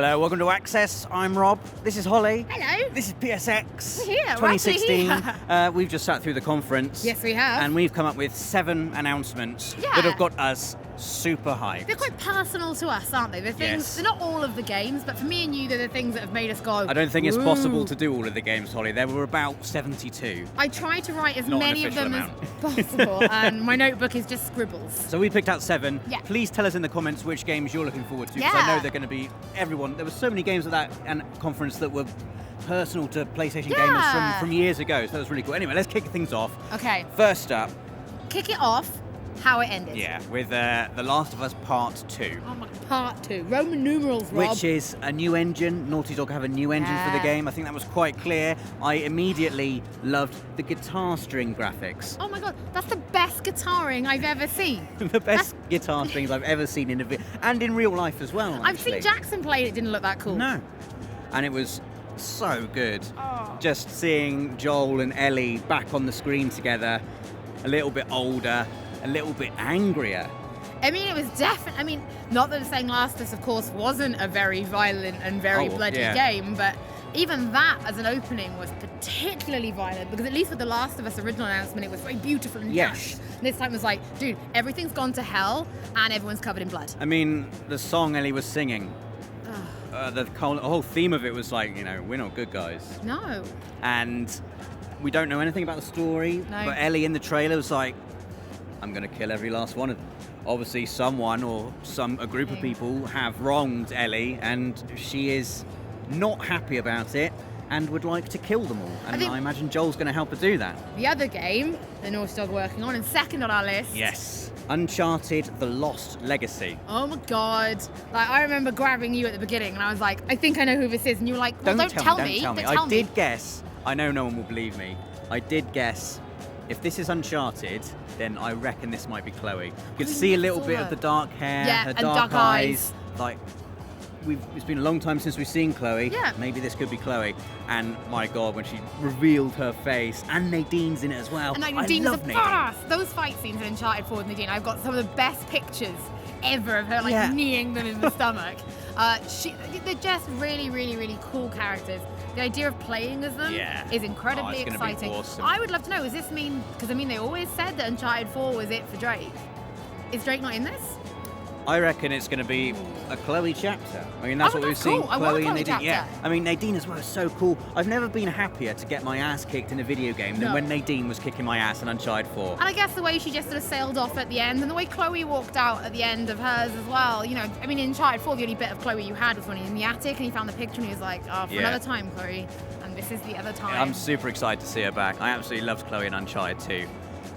Hello, welcome to Access. I'm Rob. This is Hollie. Hello. This is PSX. We're here. 2016. We're actually here. We've just sat through the conference. Yes, we have. And we've come up with 7 announcements that have got us super hyped. They're quite personal to us, aren't they? They're things. They're not all of the games, but for me and you, they're the things that have made us go. I don't think it's Ooh. possible to do all of the games, Hollie. There were about 72. I try to write as Not many an of them official as possible, and my notebook is just scribbles. So we picked out 7. Yeah. Please tell us in the comments which games you're looking forward to, because I know they're going to be everyone. There were so many games at that conference that were personal to PlayStation gamers from years ago, so that was really cool. Anyway, let's kick things off. Okay. First up. Kick it off. How it ended. Yeah, with The Last of Us Part 2. Oh my, Part 2. Roman numerals, Rob. Which is a new engine. Naughty Dog have a new engine for the game. I think that was quite clear. I immediately loved the guitar string graphics. Oh my god, that's the best guitaring I've ever seen. The best guitar strings I've ever seen in a video, and in real life as well. I've seen Jackson play it, didn't look that cool. No. And it was so good. Oh. Just seeing Joel and Ellie back on the screen together, a little bit older, a little bit angrier. I mean, it was definitely. I mean, not that saying Last of Us, of course, wasn't a very violent and very bloody game, but even that as an opening was particularly violent, because at least with the Last of Us original announcement, it was very beautiful and lush. And this time was like, dude, everything's gone to hell and everyone's covered in blood. I mean, the song Ellie was singing, the whole theme of it was like, you know, we're not good guys. No. And we don't know anything about the story, but Ellie in the trailer was like, I'm going to kill every last one of them. Obviously, someone or a group of people have wronged Ellie, and she is not happy about it and would like to kill them all. And I imagine Joel's going to help her do that. The other game, the Naughty Dog working on, and second on our list. Yes. Uncharted: The Lost Legacy. Oh my god. Like, I remember grabbing you at the beginning, and I was like, I think I know who this is. And you were like, well, don't tell me. I did guess. I know no one will believe me. I did guess. If this is Uncharted, then I reckon this might be Chloe. You could see a little bit of the dark hair, her dark eyes. Like, it's been a long time since we've seen Chloe. Yeah. Maybe this could be Chloe. And my God, when she revealed her face, and Nadine's in it as well. And Nadine's a fast. Those fight scenes in Uncharted 4 with Nadine, I've got some of the best pictures ever of her, like kneeing them in the stomach. They're just really, really, really cool characters. The idea of playing as them is incredibly exciting. Awesome. I would love to know, does this mean, because I mean they always said that Uncharted 4 was it for Drake. Is Drake not in this? I reckon it's going to be a Chloe chapter. I mean, that's what we've seen. Chloe and Nadine. Yeah. I mean, Nadine as well is so cool. I've never been happier to get my ass kicked in a video game than when Nadine was kicking my ass in Uncharted 4. And I guess the way she just sort of sailed off at the end, and the way Chloe walked out at the end of hers as well. You know, I mean, in Uncharted 4, the only bit of Chloe you had was when he was in the attic and he found the picture and he was like, oh, for another time, Chloe. And this is the other time. I'm super excited to see her back. I absolutely loved Chloe in Uncharted 2.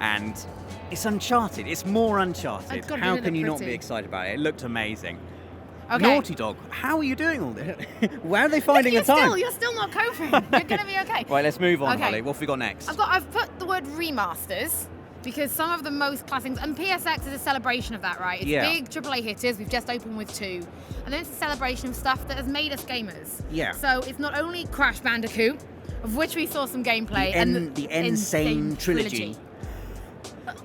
And it's Uncharted. It's more Uncharted. How can you not be excited about it? It looked amazing. Okay. Naughty Dog, how are you doing all this? Where are they finding the time? You're still not coping. You're going to be okay. Right, let's move on, Hollie. What have we got next? I've put the word remasters, because some of the most classics, and PSX is a celebration of that, right? It's big AAA hitters. We've just opened with 2. And then it's a celebration of stuff that has made us gamers. Yeah. So it's not only Crash Bandicoot, of which we saw some gameplay, and the Insane Trilogy.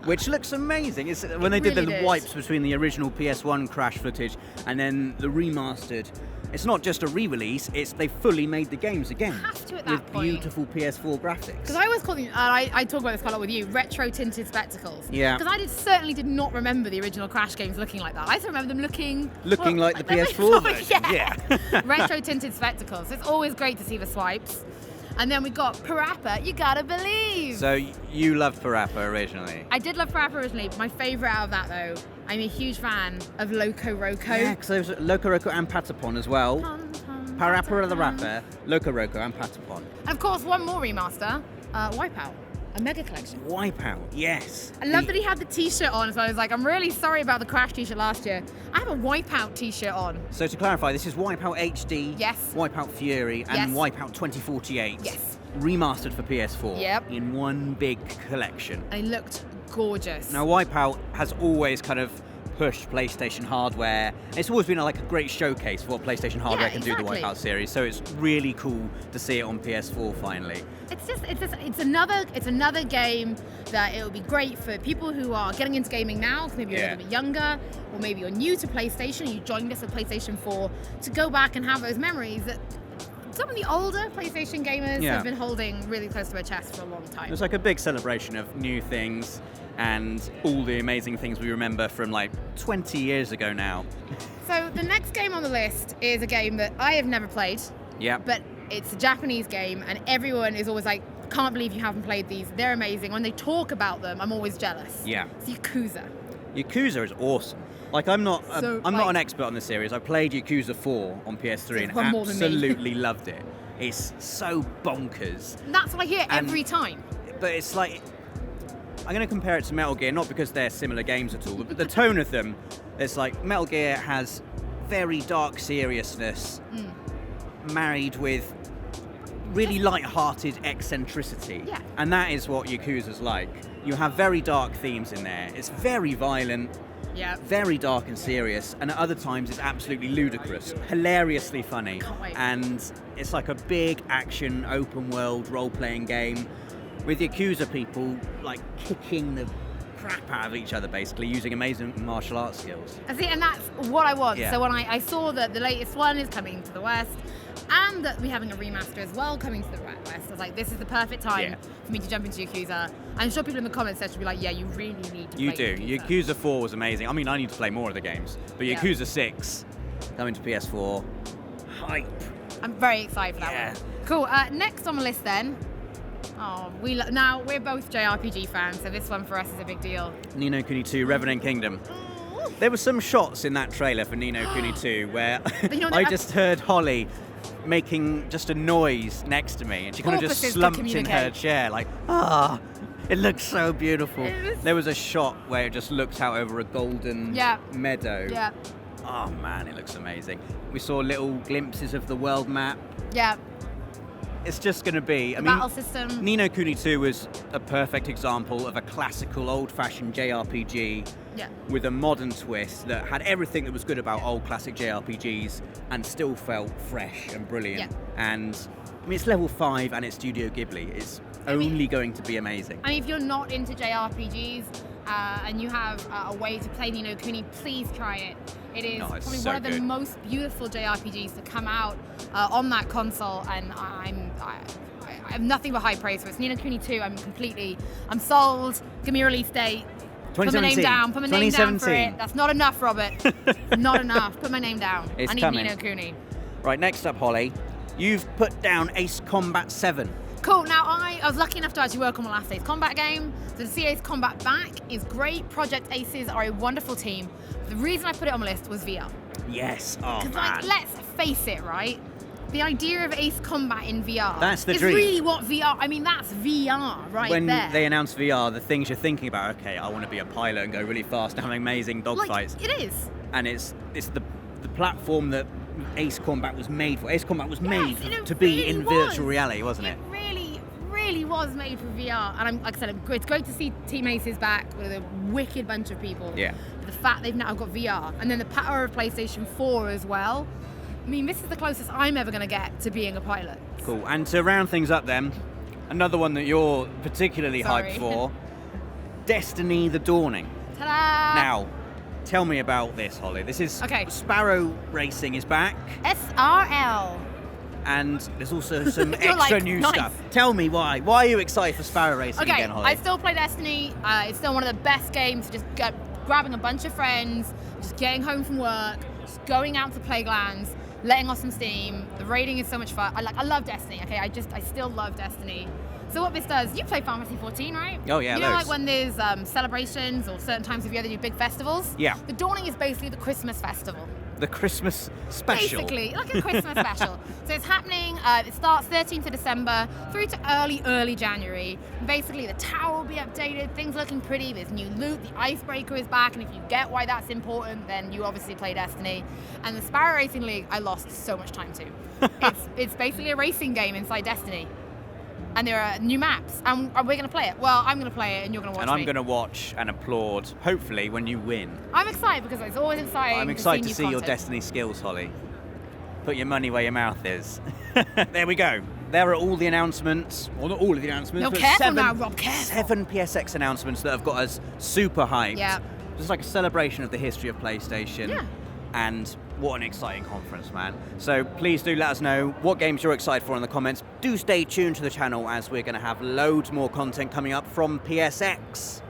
Which looks amazing. When they did the wipes between the original PS1 Crash footage and then the remastered, it's not just a re-release, they fully made the games again. Have to at that point. With beautiful PS4 graphics. Because I always call them, I talk about this quite a lot with you, retro tinted spectacles. Yeah. Because I certainly did not remember the original Crash games looking like that. I still remember them looking like the PS4 version. Yeah. Retro tinted spectacles. It's always great to see the swipes. And then we got Parappa, You Gotta Believe. So you loved Parappa originally? I did love Parappa originally. My favourite out of that, though, I'm a huge fan of Loco Roco. Yeah, because there's Loco Roco and Patapon as well. Parappa the Rapper, Loco Roco and Patapon. And of course, one more remaster, Wipeout. A mega collection. Wipeout, yes. I love that he had the t-shirt on, so I was like, I'm really sorry about the Crash t-shirt last year. I have a Wipeout t-shirt on. So to clarify, this is Wipeout HD, Wipeout Fury, and Wipeout 2048. Yes. Remastered for PS4. Yep. In one big collection. And it looked gorgeous. Now, Wipeout has always kind of pushed PlayStation hardware. It's always been like a great showcase for what PlayStation hardware can do, the Wipeout series. So it's really cool to see it on PS4 finally. It's another game that it will be great for people who are getting into gaming now, so maybe you're a little bit younger, or maybe you're new to PlayStation, you joined us at PlayStation 4, to go back and have those memories that some of the older PlayStation gamers have been holding really close to their chest for a long time. It's like a big celebration of new things and all the amazing things we remember from like 20 years ago now. So the next game on the list is a game that I have never played. Yeah. But it's a Japanese game, and everyone is always like, can't believe you haven't played these. They're amazing. When they talk about them, I'm always jealous. Yeah. It's Yakuza. Yakuza is awesome. Like, I'm not an expert on the series. I played Yakuza 4 on PS3 and absolutely loved it. It's so bonkers. And that's what I hear every time. But it's like, I'm going to compare it to Metal Gear, not because they're similar games at all, but the tone of them, it's like Metal Gear has very dark seriousness married with really light-hearted eccentricity. Yeah. And that is what Yakuza's like. You have very dark themes in there. It's very violent. Yeah. Very dark and serious, and at other times it's absolutely ludicrous, hilariously funny. Can't wait. And it's like a big action, open world role-playing game with Yakuza people like kicking the crap out of each other, basically, using amazing martial arts skills. See, and that's what I want. Yeah. So when I saw that the latest one is coming to the West, and that we're having a remaster as well coming to the West, I was like, this is the perfect time for me to jump into Yakuza. I'm sure people in the comments section will be like, yeah, you really need to play Yakuza. Yakuza 4 was amazing. I mean, I need to play more of the games. But Yakuza 6, coming to PS4, hype. I'm very excited for that one. Cool. Next on the list then. Oh, now we're both JRPG fans, so this one for us is a big deal. Ni no Kuni 2, Revenant Kingdom. There were some shots in that trailer for Ni no Kuni 2 where I just heard Hollie making just a noise next to me, and she kind of just slumped in her chair like, it looks so beautiful. There was a shot where it just looked out over a golden meadow. Yeah. Oh man, it looks amazing. We saw little glimpses of the world map. Yeah. It's just going to be... battle system. Ni no Kuni 2 was a perfect example of a classical, old-fashioned JRPG with a modern twist that had everything that was good about old classic JRPGs and still felt fresh and brilliant. Yeah. And, I mean, it's level 5 and it's Studio Ghibli. It's only going to be amazing. I mean, if you're not into JRPGs and you have a way to play Ni no Kuni, please try it. It is probably one of the most beautiful JRPGs to come out on that console, and I have nothing but high praise for it. It's Ni no Kuni 2. I'm sold. Give me a release date. Put my name down. Put my name down for it. That's not enough, Robert. Not enough. Put my name down. It's I need coming. Ni no Kuni. Right, next up, Hollie, you've put down Ace Combat 7. Cool. Now, I was lucky enough to actually work on my last Ace Combat game. So to see Ace Combat back is great. Project Aces are a wonderful team. The reason I put it on my list was VR. Yes. Oh, man. Because, let's face it, right? The idea of Ace Combat in VR that's the is dream. Really what VR... I mean, that's VR right when there. They announce VR, the things you're thinking about, okay, I want to be a pilot and go really fast and have amazing dogfights. It is. And it's the platform that Ace Combat was made for. Ace Combat was made to be in virtual reality, wasn't it? Really was made for VR, and like I said, it's great to see Team Aces back with a wicked bunch of people. Yeah. The fact they've now got VR, and then the power of PlayStation 4 as well. I mean, this is the closest I'm ever going to get to being a pilot. Cool. And to round things up then, another one that you're particularly hyped for, Destiny: The Dawning. Ta-da! Now, tell me about this, Hollie. This is Sparrow Racing is back. SRL. And there's also some extra new stuff. Tell me why. Why are you excited for Sparrow Racing again, Hollie? I still play Destiny. It's still one of the best games. Just grabbing a bunch of friends, just getting home from work, just going out to Playgrounds, letting off some steam. The raiding is so much fun. I love Destiny. Okay, I still love Destiny. So what this does, you play Final Fantasy 14, right? Oh yeah, you know, like when there's celebrations or certain times of year they do big festivals? Yeah. The Dawning is basically the Christmas festival. The Christmas special. Basically, like a Christmas special. So it's happening, it starts 13th of December through to early January. And basically, the tower will be updated, things looking pretty, there's new loot, the icebreaker is back, and if you get why that's important, then you obviously play Destiny. And the Sparrow Racing League, I lost so much time to. It's basically a racing game inside Destiny. and there are new maps, and we're going to play it. Well, I'm going to play it, and you're going to watch me. And I'm me. going to watch and applaud, hopefully, when you win. I'm excited because it's always exciting. I'm excited to see your content. Destiny skills, Hollie. Put your money where your mouth is. There we go. There are all the announcements. Well, not all of the announcements, No, but careful seven, now, Rob, careful. 7 PSX announcements that have got us super hyped. Yeah. Just like a celebration of the history of PlayStation. Yeah. And what an exciting conference, man. So please do let us know what games you're excited for in the comments. Do stay tuned to the channel as we're going to have loads more content coming up from PSX.